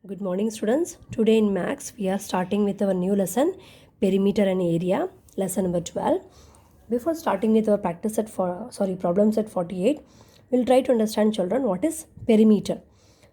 Good morning students. Today in Maths we are starting with our new lesson perimeter and area, lesson number 12. Before starting with our problem set 48, we'll try to understand children what is perimeter.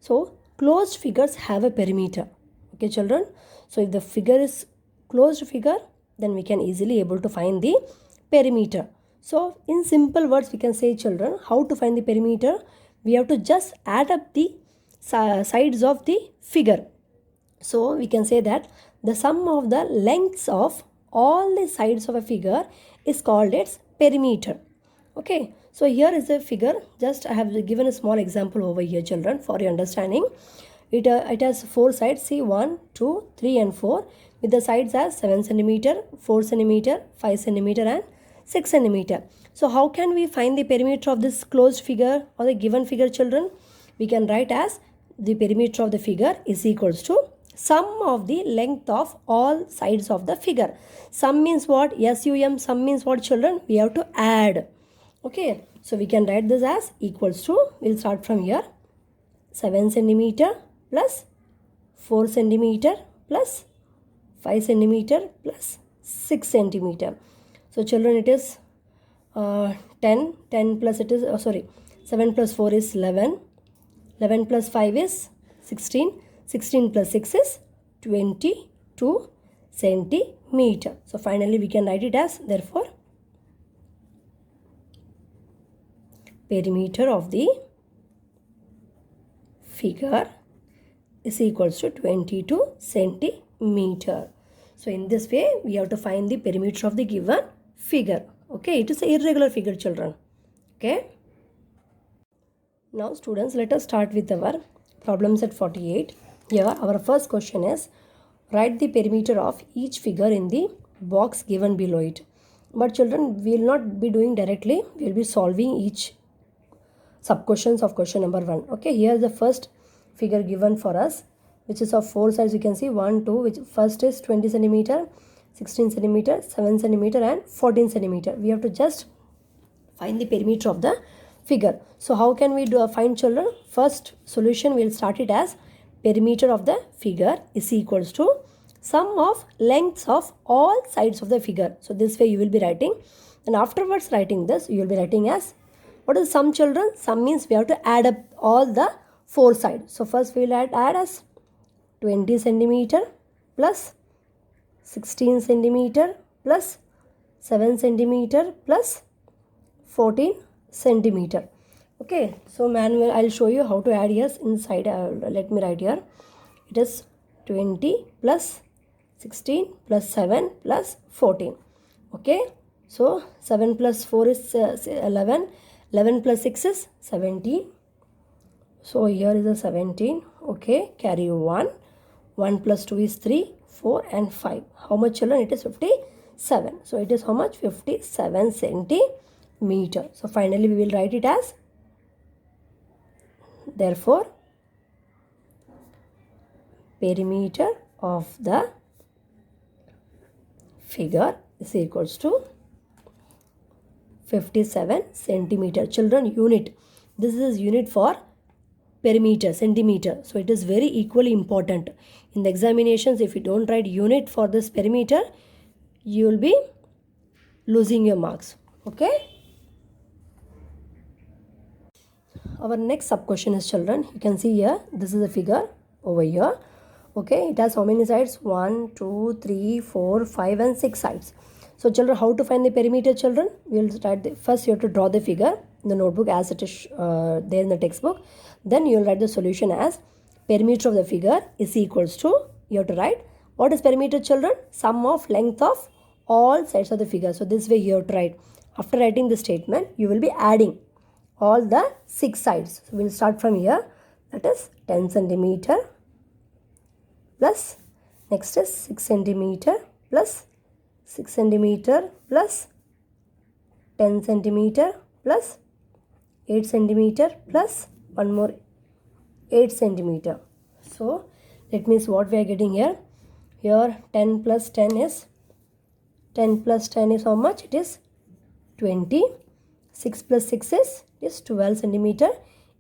So closed figures have a perimeter. Okay children. So if the figure is closed figure, then we can easily able to find the perimeter. So in simple words we can say children how to find the perimeter. We have to just add up the sides of the figure. So we can say that the sum of the lengths of all the sides of a figure is called its perimeter. Okay, so here is a figure. Just I have given a small example over here children for your understanding. It has four sides. See 1, 2, 3 and 4 with the sides as 7 centimeter, 4 centimeter, 5 centimeter and 6 centimeter. So how can we find the perimeter of this closed figure or the given figure children? We can write as the perimeter of the figure is equals to sum of the length of all sides of the figure. Sum means what? SUM. Sum means what children? We have to add. Okay. So we can write this as equals to, we'll start from here, 7 centimeter plus 4 centimeter plus 5 centimeter plus 6 centimeter. So children it is 10 plus it is 7 plus 4 is 11. 11 plus 5 is 16. 16 plus 6 is 22 centimeter. So finally we can write it as, therefore, perimeter of the figure is equals to 22 centimeter. So in this way we have to find the perimeter of the given figure. Okay, it is an irregular figure children. Okay. Now students, let us start with our problem set 48. Here our first question is, write the perimeter of each figure in the box given below it. But children, we will not be doing directly. We will be solving each sub questions of question number 1. Okay, here is the first figure given for us, which is of 4 sides. You can see 1, 2, which first is 20 centimeter, 16 centimeter, 7 centimeter and 14 centimeter. We have to just find the perimeter of the figure. So how can we find children? First solution, we will start it as perimeter of the figure is equals to sum of lengths of all sides of the figure. So this way you will be writing, and afterwards writing this you will be writing as, what is sum children? Sum means we have to add up all the 4 sides. So first we will add as 20 centimeter plus 16 centimeter plus 7 centimeter plus 14 centimeter. Okay, so manual, I'll show you how to add here inside. Let me write here. It is 20 plus 16 plus 7 plus 14. Okay, so 7 plus 4 is 11. 11 plus 6 is 17. So here is a 17. Okay, carry 1. 1 plus 2 is 3, 4 and 5. How much children? It is 57. So it is how much? 57 centimeter. So finally we will write it as, therefore, perimeter of the figure is equals to 57 centimeter. Children, unit. This is unit for perimeter, centimeter. So it is very equally important. In the examinations, if you don't write unit for this perimeter, you will be losing your marks. Okay. Our next sub question is children. You can see here, this is a figure over here. Okay, it has how many sides? 1, 2, 3, 4, 5 and 6 sides. So children, how to find the perimeter children? We will start first you have to draw the figure in the notebook as it is there in the textbook. Then you will write the solution as perimeter of the figure is equals to, you have to write, what is perimeter children? Sum of length of all sides of the figure. So this way you have to write. After writing the statement, you will be adding all the 6 sides. So we will start from here. That is 10 centimeter plus, next is 6 centimeter plus 6 centimeter plus 10 centimeter plus 8 centimeter plus one more 8 centimeter. So that means what we are getting here? Here 10 plus 10 is how much? It is 20. 6 plus 6 is 12 centimeter.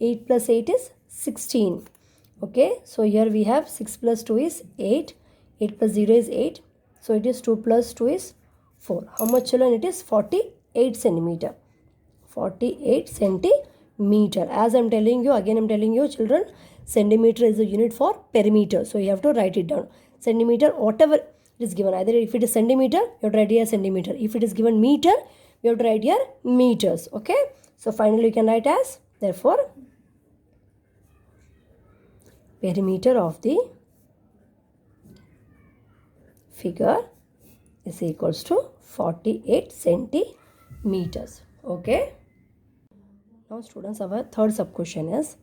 8 plus 8 is 16. Okay, so here we have 6 plus 2 is 8. 8 plus 0 is 8. So it is 2 plus 2 is 4. How much children? It is 48 centimeter. 48 centimeter. As I am telling you, again I am telling you children, centimeter is a unit for perimeter. So you have to write it down. Centimeter, whatever it is given. Either if it is centimeter, you have to write here centimeter. If it is given meter, you have to write here meters. Okay. So finally you can write as, therefore, perimeter of the figure is equals to 48 centimeters. Okay. Now students, our third sub question is,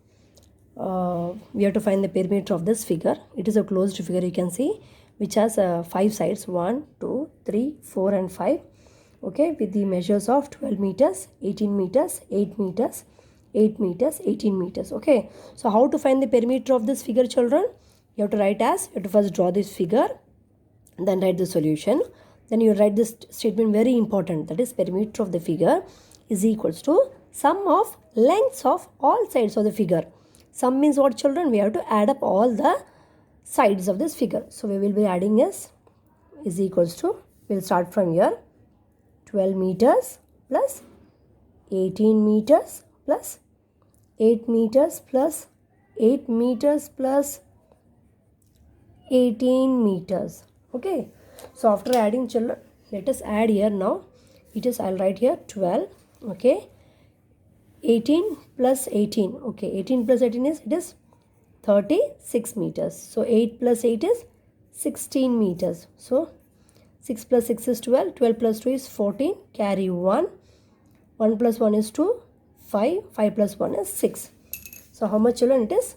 we have to find the perimeter of this figure. It is a closed figure, you can see, which has 5 sides, 1, 2, 3, 4 and 5. Okay, with the measures of 12 meters, 18 meters, 8 meters, 8 meters, 18 meters. Okay, so how to find the perimeter of this figure, children? You have to write as, you have to first draw this figure, then write the solution. Then you write this statement, very important, that is perimeter of the figure is equals to sum of lengths of all sides of the figure. Sum means what, children? We have to add up all the sides of this figure. So we will be adding is equals to, we will start from here, 12 meters plus 18 meters plus 8 meters plus 8 meters plus 18 meters. Okay, so after adding, children, let us add here now. It is, I'll write here 12. Okay, 18 plus 18. Okay, 18 plus 18 is, it is 36 meters. So 8 plus 8 is 16 meters. So 6 plus 6 is 12. 12 plus 2 is 14. Carry 1. 1 plus 1 is 2. 5. 5 plus 1 is 6. So how much, children, it is?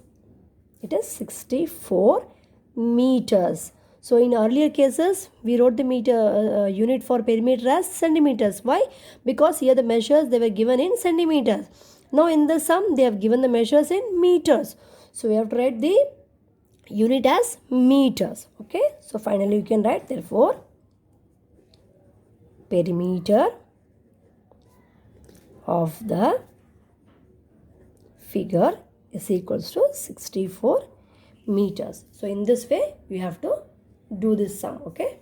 It is 64 meters. So in earlier cases, we wrote the meter unit for perimeter as centimeters. Why? Because here the measures, they were given in centimeters. Now in the sum, they have given the measures in meters. So we have to write the unit as meters. Okay. So finally you can write, therefore, perimeter of the figure is equals to 64 meters. So in this way, we have to do this sum. Okay.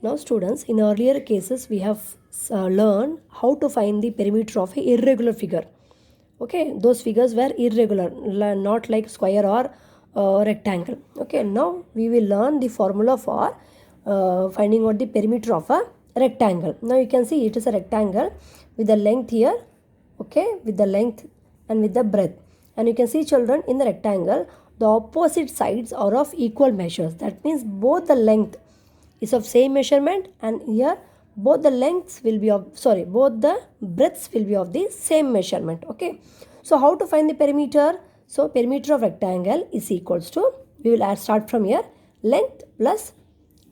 Now students, in earlier cases, we have learned how to find the perimeter of an irregular figure. Okay, those figures were irregular, not like square or rectangle. Okay, now we will learn the formula for finding out the perimeter of a rectangle. Now you can see it is a rectangle with the length here. Okay, with the length and with the breadth. And you can see, children, in the rectangle, the opposite sides are of equal measures. That means both the length is of same measurement, and here both the lengths will be of, both the breadths will be of the same measurement. Okay, so how to find the perimeter? So perimeter of rectangle is equals to, we will start from here, length plus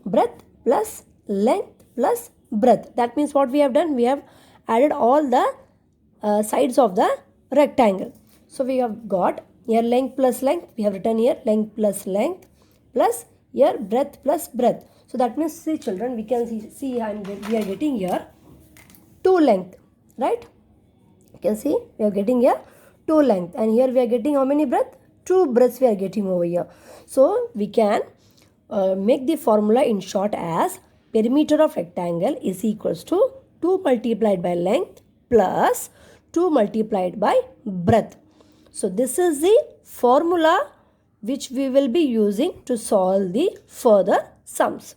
breadth plus length plus breadth. That means what we have done, we have added all the sides of the rectangle. So we have got here length plus length, we have written here length plus length plus here breadth plus breadth. So that means, see children, we can see we are getting here 2 length, right? You can see we are getting here 2 length, and here we are getting how many breadth? 2 breadths we are getting over here. So we can make the formula in short as perimeter of rectangle is equals to 2 multiplied by length plus 2 multiplied by breadth. So this is the formula which we will be using to solve the further sums.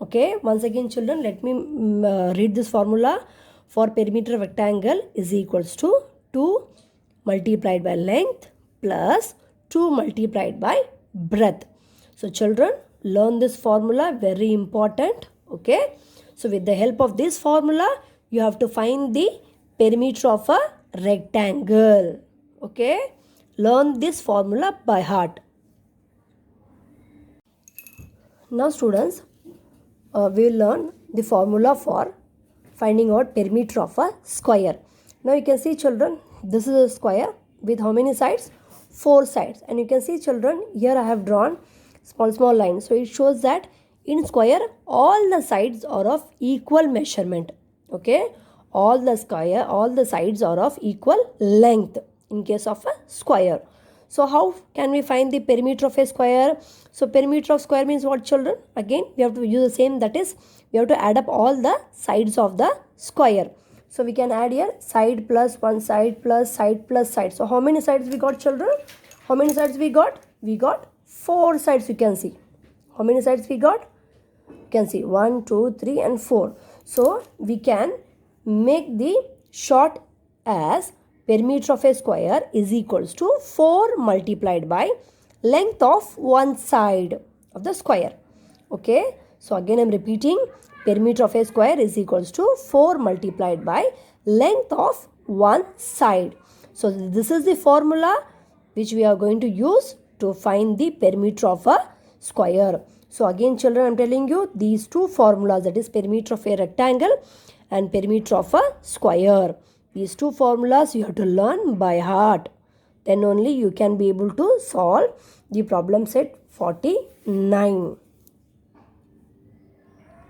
Okay, once again children, let me read this formula. For perimeter of rectangle is equals to 2 multiplied by length plus 2 multiplied by breadth. So children, learn this formula, very important. Okay, so with the help of this formula, you have to find the perimeter of a rectangle. Okay, learn this formula by heart. Now students, we will learn the formula for finding out perimeter of a square. Now you can see, children, this is a square with how many sides? 4 sides. And you can see, children, here I have drawn small lines. So it shows that in square, all the sides are of equal measurement. Okay, all the sides are of equal length in case of a square. So how can we find the perimeter of a square? So perimeter of square means what, children? Again, we have to use the same, that is, we have to add up all the sides of the square. So we can add here side plus one side plus side plus side. So how many sides we got, children? How many sides we got? We got 4 sides, you can see. How many sides we got? You can see 1, 2, 3 and 4. So we can make the short as perimeter of a square is equals to 4 multiplied by length of one side of the square. Okay, so again I am repeating, perimeter of a square is equals to 4 multiplied by length of one side. So this is the formula which we are going to use to find the perimeter of a square. So again, children, I am telling you these two formulas, that is perimeter of a rectangle and perimeter of a square. These two formulas you have to learn by heart. Then only you can be able to solve the problem set 49.